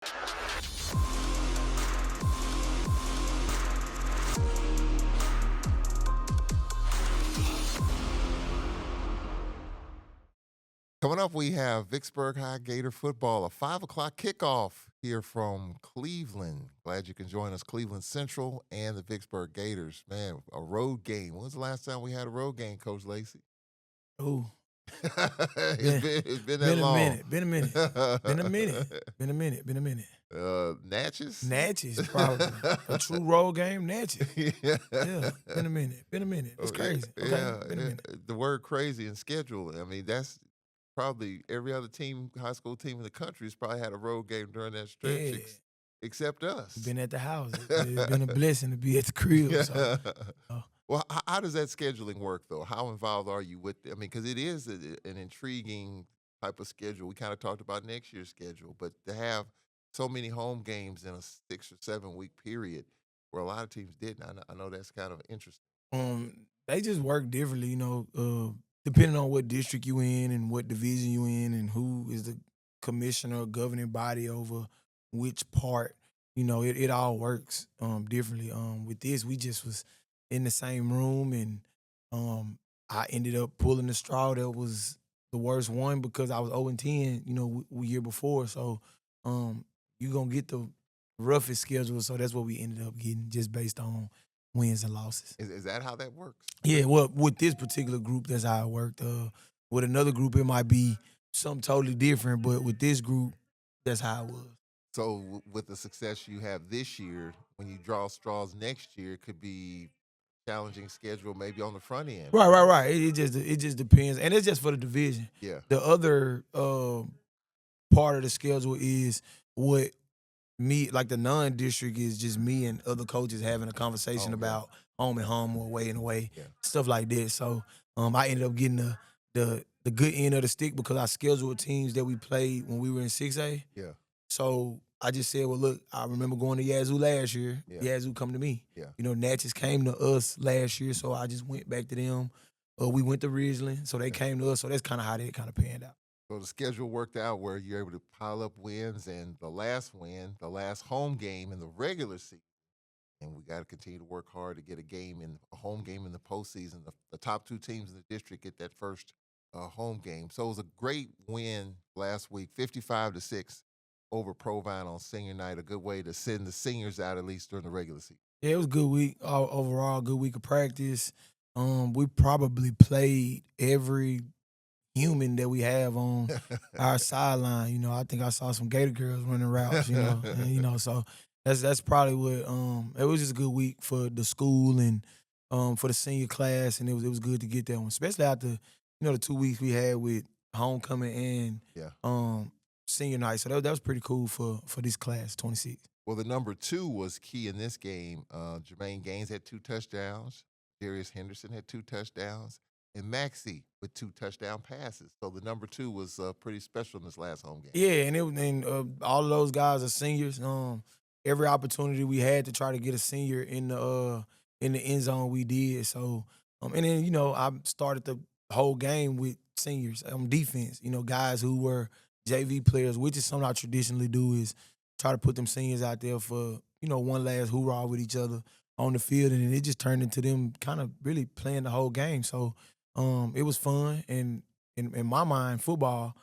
Coming up, we have Vicksburg High Gator football, a 5 o'clock kickoff here from Cleveland. Glad you can join us, Cleveland Central and the Vicksburg Gators. Man, a road game. When was the last time we had a road game, Coach Lacey? Oh, It's been that been a long. minute. Been a minute. Been a minute. Been a minute. Been a minute. Natchez? Natchez, probably. A true road game, Natchez. Yeah. Yeah, been a minute. Been a minute. It's crazy. Okay, Yeah, been a minute. the word crazy and schedule. I mean, that's probably every other team, high school team in the country has probably had a road game during that stretch, Yeah, except us. been at the house. It's been a blessing to be at the crib. So, uh, Well, how does that scheduling work, though? How involved are you with it? I mean, because it is an intriguing type of schedule. We kind of talked about next year's schedule, but to have so many home games in a 6 or 7 week period where a lot of teams didn't, I know that's kind of interesting. they just work differently, depending on what district you in and what division you in and who is the commissioner or governing body over which part. It all works differently. With this, we just was in the same room and I ended up pulling the straw that was the worst one because I was 0-10, year before. So you gonna get the roughest schedule. So that's what we ended up getting just based on wins and losses. Is that how that works? Yeah, well, with this particular group, that's how it worked. With another group, it might be something totally different, but with this group, that's how it was. So with the success you have this year, when you draw straws next year, it could be challenging schedule maybe on the front end. Right. It just depends, and it's just for the division. Yeah. The other part of the schedule is what me, like the non-district, is just me and other coaches having a conversation about home and home or away and away, stuff like that. So I ended up getting the good end of the stick because I scheduled teams that we played when we were in 6A. Yeah. So I just said, well, look, I remember going to Yazoo last year. Yeah. Yazoo come to me. Yeah. Natchez came to us last year, so I just went back to them. We went to Ridgeland, so they came to us. So that's kind of how that kind of panned out. So the schedule worked out where you're able to pile up wins, and the last win, the last home game in the regular season, and we got to continue to work hard to get a home game in the postseason. The top two teams in the district get that first home game. So it was a great win last week, 55-6 over Provine on senior night. A good way to send the seniors out at least during the regular season. Yeah, it was a good week overall. Good week of practice. We probably played every human that we have on our sideline. I think I saw some Gator girls running routes. So that's probably what. It was just a good week for the school and for the senior class, and it was good to get that one, especially after the 2 weeks we had with homecoming and senior night. So that was pretty cool for this class, 26. Well, the number 2 was key in this game. Jermaine Gaines had 2 touchdowns. Darius Henderson had 2 touchdowns. And Maxie with 2 touchdown passes. So the number 2 was pretty special in this last home game. Yeah, and all of those guys are seniors. Every opportunity we had to try to get a senior in the end zone, we did. So and then I started the whole game with seniors on defense. Guys who were JV players, which is something I traditionally do, is try to put them seniors out there for one last hoorah with each other on the field, and it just turned into them kind of really playing the whole game. So it was fun, and in my mind, football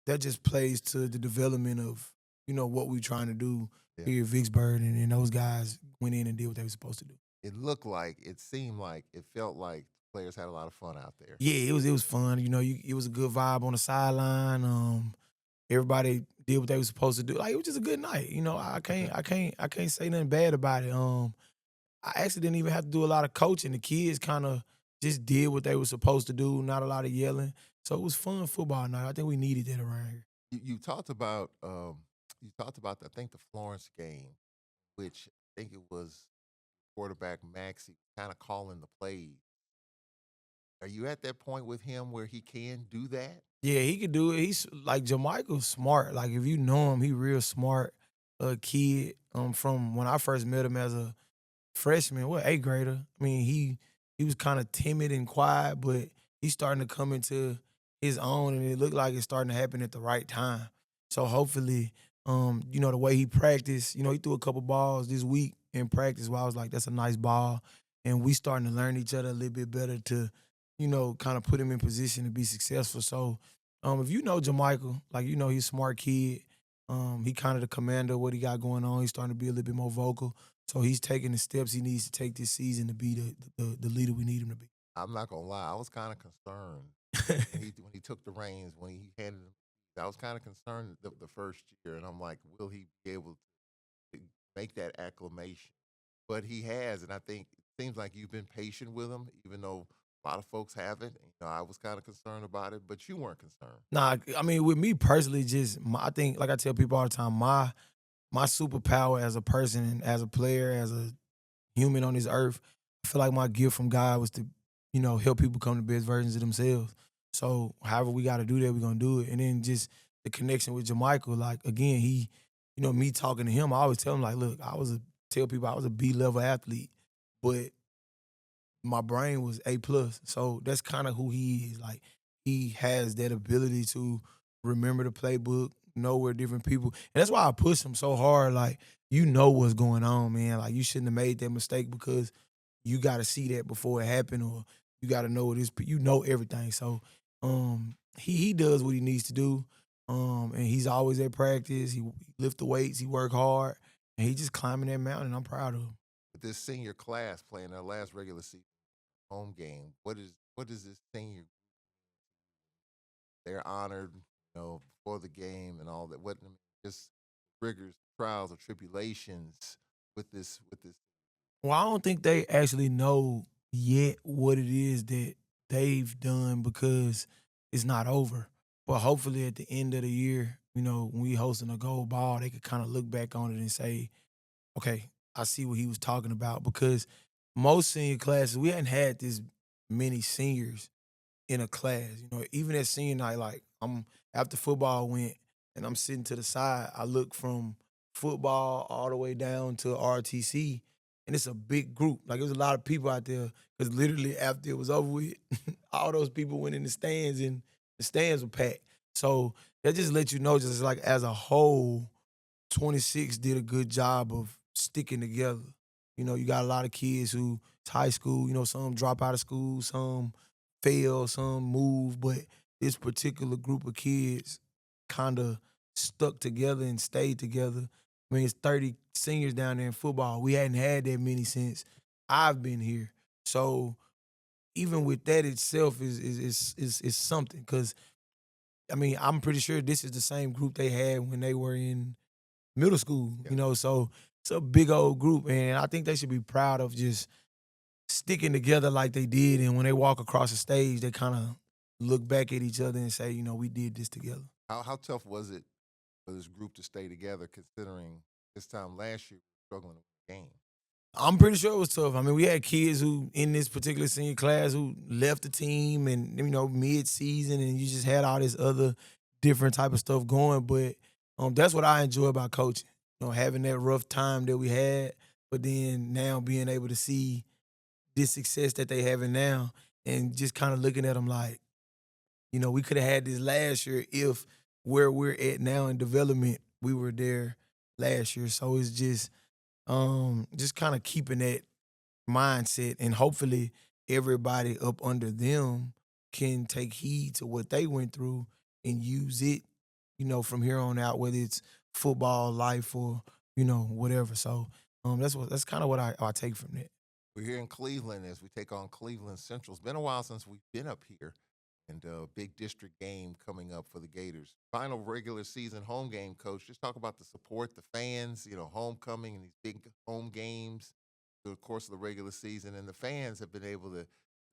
that just plays to the development of what we're trying to do here at Vicksburg, and those guys went in and did what they were supposed to do. It seemed like, it felt like players had a lot of fun out there. Yeah, it was fun. It was a good vibe on the sideline. Everybody did what they were supposed to do. Like, it was just a good night. I can't say nothing bad about it. I actually didn't even have to do a lot of coaching. The kids kind of just did what they were supposed to do, not a lot of yelling. So it was fun football night. I think we needed that around here. You talked about I think the Florence game, which I think it was quarterback Maxie kind of calling the plays. Are you at that point with him where he can do that? Yeah, he could do it. He's like Jamichael's smart. Like, if you know him, he real smart kid. From when I first met him as a freshman, eighth grader. I mean, he was kind of timid and quiet, but he's starting to come into his own, and it looked like it's starting to happen at the right time. So hopefully, The way he practiced, he threw a couple balls this week in practice where I was like, that's a nice ball. And we starting to learn each other a little bit better to, kind of put him in position to be successful. So if you know Jermichael, like he's a smart kid. He kind of the commander of what he got going on. He's starting to be a little bit more vocal. So he's taking the steps he needs to take this season to be the leader we need him to be. I'm not gonna lie, I was kind of concerned when he took the reins, when he handed them. I was kind of concerned the first year, and I'm like, will he be able to make that acclimation? But he has, and I think it seems like you've been patient with him, even though a lot of folks haven't. I was kind of concerned about it, but you weren't concerned. Nah, I mean, with me personally, I think, like I tell people all the time, my superpower as a person and as a player, as a human on this earth, I feel like my gift from God was to, help people become the best versions of themselves. So however we got to do that, we're gonna do it. And then just the connection with Jermichael, like again, me talking to him, I always tell him like, look, tell people I was a B-level athlete, but my brain was A+. So that's kind of who he is. Like he has that ability to remember the playbook, know where different people, and that's why I push him so hard. Like what's going on, man. Like you shouldn't have made that mistake because you got to see that before it happened, or you got to know it is. You know everything. So he does what he needs to do. And he's always at practice. He lift the weights. He work hard, and he just climbing that mountain. I'm proud of him. With this senior class playing their last regular season home game, what is this senior? They're honored, before the game and all that. What just triggers, trials, or tribulations with this. Well, I don't think they actually know yet what it is that they've done because it's not over. But hopefully at the end of the year, when we hosting a gold ball, they could kind of look back on it and say, okay, I see what he was talking about. Because most senior classes, we hadn't had this many seniors in a class. Even at senior night, like I'm after football went and I'm sitting to the side, I look from football all the way down to RTC, and it's a big group. Like it was a lot of people out there because literally after it was over with, all those people went in the stands and the stands were packed. So that just let you know, just like as a whole, 26 did a good job of sticking together. You got a lot of kids who it's high school, some drop out of school, some fail, some move, but this particular group of kids kind of stuck together and stayed together. I mean, it's 30 seniors down there in football. We hadn't had that many since I've been here. So even with that itself is something because I mean I'm pretty sure this is the same group they had when they were in middle school, Yeah. so it's a big old group, and I think they should be proud of just sticking together like they did. And when they walk across the stage, they kind of look back at each other and say, we did this together. How tough was it for this group to stay together, considering this time last year we were struggling to win the game? I'm pretty sure it was tough. I mean, we had kids who in this particular senior class who left the team and mid season, and you just had all this other different type of stuff going. But that's what I enjoy about coaching. Having that rough time that we had, but then now being able to see this success that they having now, and just kind of looking at them like, we could have had this last year if where we're at now in development, we were there last year. So it's just kind of keeping that mindset, and hopefully everybody up under them can take heed to what they went through and use it, from here on out, whether it's football, life, or whatever. So that's kind of what I take from that. We're here in Cleveland as we take on Cleveland Central. It's been a while since we've been up here, and a big district game coming up for the Gators. Final regular season home game, coach. Just talk about the support, the fans, homecoming and these big home games through the course of the regular season. And the fans have been able to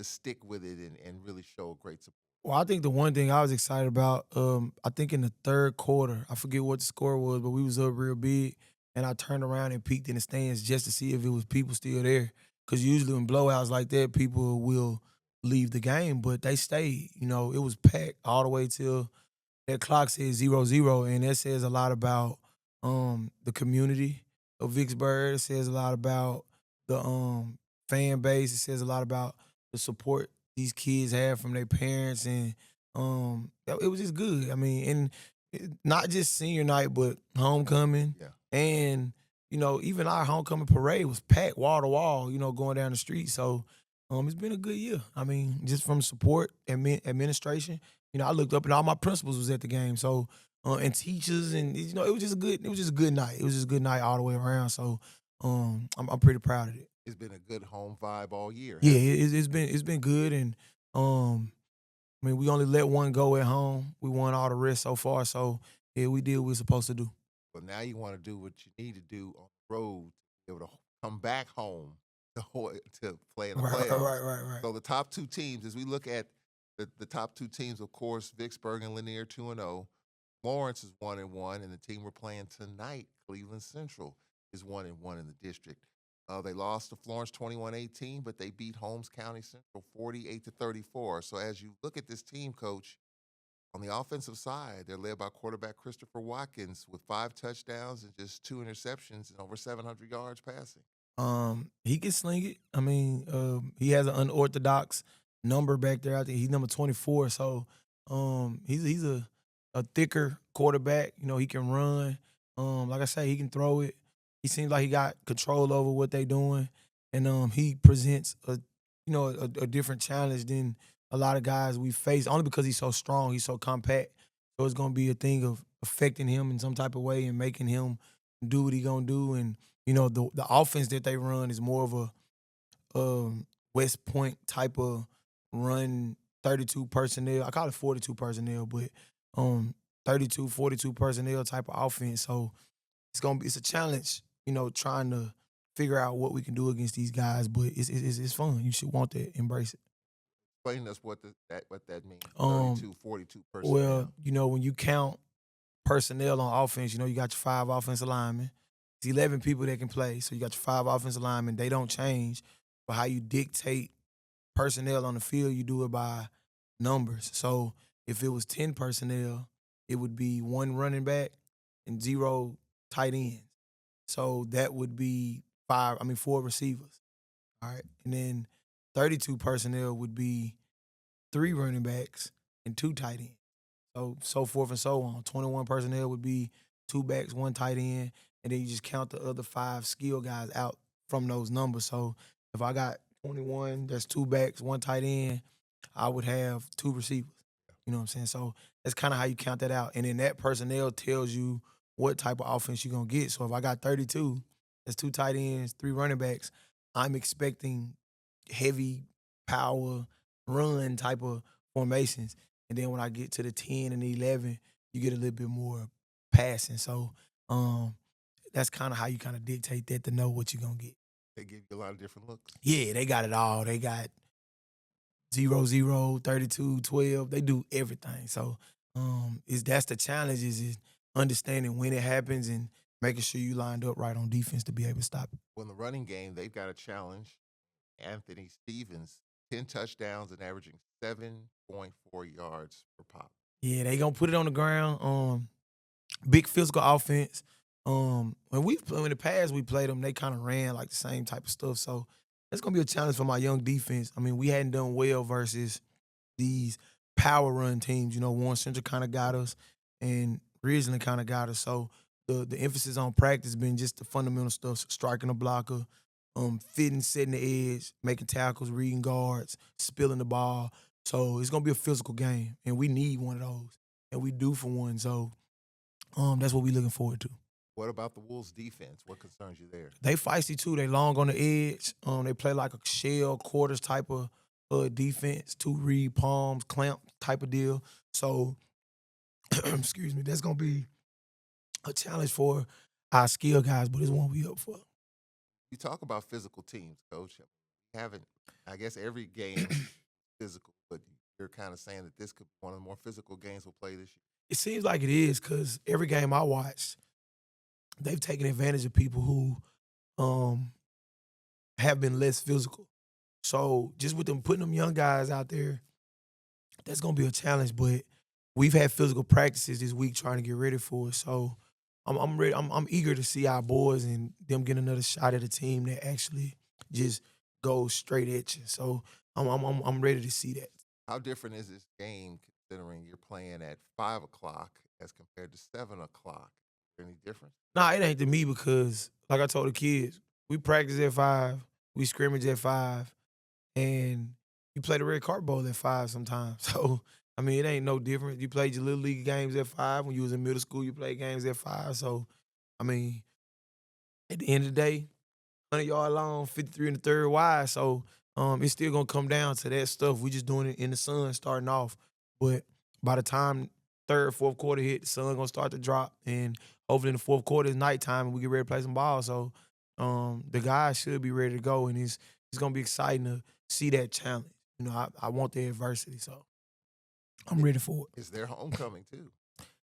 stick with it and really show great support. Well, I think the one thing I was excited about, I think in the third quarter, I forget what the score was, but we was up real big, and I turned around and peeked in the stands just to see if it was people still there. Because usually in blowouts like that, people will leave the game, but they stayed. It was packed all the way till that clock says 0-0, and that says a lot about the community of Vicksburg. It says a lot about the fan base. It says a lot about the support these kids have from their parents, and it was just good. I mean, and not just senior night, but homecoming, Yeah. and even our homecoming parade was packed wall to wall. Going down the street. So, it's been a good year. I mean, just from support and administration. I looked up and all my principals was at the game. So, and teachers, and it was just a good. It was just a good night. It was just a good night all the way around. So, I'm pretty proud of it. It's been a good home vibe all year, Yeah, hasn't it? it's been good, and I mean, we only let one go at home. We won all the rest so far. So yeah, we did what we were supposed to do. But now you want to do what you need to do on the road to be able to come back home to play in the Right, right, playoffs. right, right, right. So the top two teams, as we look at the top two teams, of course, Vicksburg and Lanier 2-0. Lawrence is 1-1, and the team we're playing tonight, Cleveland Central, is 1-1 in the district. They lost to Florence 21-18, but they beat Holmes County Central 48-34. So as you look at this team, Coach, on the offensive side, they're led by quarterback Christopher Watkins with 5 touchdowns and just 2 interceptions and over 700 yards passing. He can sling it. I mean, he has an unorthodox number back there. I think he's number 24. So, he's a thicker quarterback. He can run. Like I say, he can throw it. He seems like he got control over what they doing, and he presents a different challenge than a lot of guys we face. Only because he's so strong, he's so compact. So it's gonna be a thing of affecting him in some type of way and making him do what he gonna do. And the offense that they run is more of a West Point type of run, 32 personnel. I call it 42 personnel, but 32, 42 personnel type of offense. So it's a challenge, trying to figure out what we can do against these guys. But it's fun. You should want to embrace it. Explain to us what that means. Um, 32, 42 well, personnel. when you count personnel on offense, you got your 5 offensive linemen. It's 11 people that can play. So you got your 5 offensive linemen. They don't change. But how you dictate personnel on the field, you do it by numbers. So if it was 10 personnel, it would be 1 running back and 0 tight ends. So that would be 4 receivers. All right. And then 32 personnel would be 3 running backs and 2 tight ends. So forth and so on. 21 personnel would be 2 backs, 1 tight end, and then you just count the other 5 skill guys out from those numbers. So if I got 21, that's 2 backs, 1 tight end, I would have 2 receivers. You know what I'm saying? So that's kind of how you count that out. And then that personnel tells you what type of offense you're gonna get. So if I got 32, that's 2 tight ends, 3 running backs, I'm expecting heavy power run type of formations. And then when I get to the 10 and the 11, you get a little bit more passing. So that's kind of how you kind of dictate that to know what you're gonna get. They give you a lot of different looks. Yeah, they got it all. They got 0, 32, 12. They do everything. So is that's the challenge is understanding when it happens and making sure you lined up right on defense to be able to stop it. Well, in the running game, they've got a challenge. Anthony Stevens, 10 touchdowns and averaging 7.4 yards per pop. Yeah, they gonna put it on the ground. Big physical offense. When in the past we played them, they kind of ran like the same type of stuff. So it's gonna be a challenge for my young defense. I mean, we hadn't done well versus these power run teams. Warren Central kind of got us, and Ridgeland kind of got us. So the emphasis on practice has been just the fundamental stuff: striking a blocker, fitting, setting the edge, making tackles, reading guards, spilling the ball. So it's gonna be a physical game, and we need one of those, and we do for one. So that's what we're looking forward to. What about the Wolves' defense? What concerns you there? They feisty too. They long on the edge. They play like a shell quarters type of defense, 2 read palms, clamp type of deal. So, excuse me, that's gonna be a challenge for our skill guys, but it's one we up for. You talk about physical teams, Coach. We haven't, I guess every game is physical, but you're kind of saying that this could be one of the more physical games we'll play this year. It seems like it is because every game I watched, they've taken advantage of people who have been less physical. So just with them putting them young guys out there, that's gonna be a challenge. But we've had physical practices this week trying to get ready for it. So I'm ready. I'm eager to see our boys and them get another shot at a team that actually just goes straight at you. So I'm ready to see that. How different is this game considering you're playing at 5 o'clock as compared to 7 o'clock? Is there any difference? Nah, it ain't to me because, like I told the kids, we practice at 5, we scrimmage at 5, and you play the red cart bowl at 5 sometimes. So, I mean, it ain't no different. You played your little league games at 5. When you was in middle school, you played games at 5. So, I mean, at the end of the day, 100-yard long, 53 in the third wide. So it's still gonna come down to that stuff. We just doing it in the sun starting off. But by the time third, fourth quarter hit, the sun gonna start to drop. And hopefully in the fourth quarter is nighttime and we get ready to play some ball. So the guys should be ready to go. And it's gonna be exciting to see that challenge. You know, I want the adversity. So I'm It ready for it. is their homecoming too.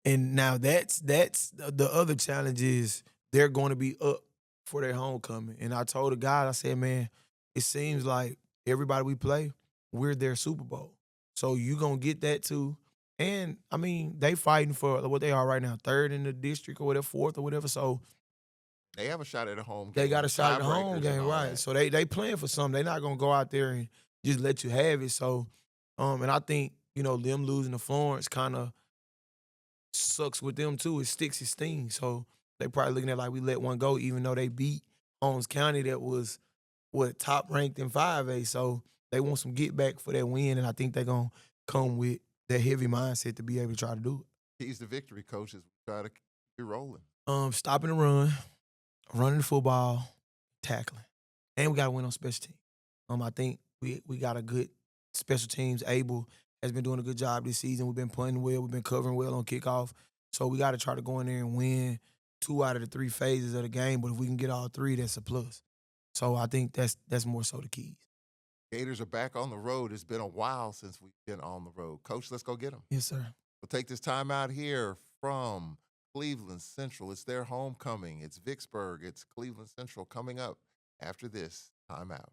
And now that's the other challenge is they're going to be up for their homecoming. And I told the guys, I said, man, it seems like everybody we play, we're their Super Bowl. So you gonna get that too. And I mean, they fighting for what they are right now, third in the district or whatever, fourth or whatever. So They have a shot at a home they game got with a shot at the home tiebreakers and game, all right? that. So they playing for something. They're not gonna go out there and just let you have it. So, and I think them losing to Florence kind of sucks with them too. It sticks, it stings. So they probably looking at like we let one go, even though they beat Holmes County that was top ranked in 5A. So they want some get back for that win, and I think they're gonna come with that heavy mindset to be able to try to do Keys to victory, coaches. We try to keep it rolling. it. Stopping the run, running the football, tackling, and we got to win on special teams. I think we got a good special teams. Abel has been doing a good job this season. We've been playing well. We've been covering well on kickoff. So we got to try to go in there and win 2 out of the 3 phases of the game. But if we can get all 3, that's a plus. So I think that's more so the keys. Gators are back on the road. It's been a while since we've been on the road. Coach, let's go get them. Yes, sir. We'll take this time out here from Cleveland Central. It's their homecoming. It's Vicksburg. It's Cleveland Central coming up after this timeout.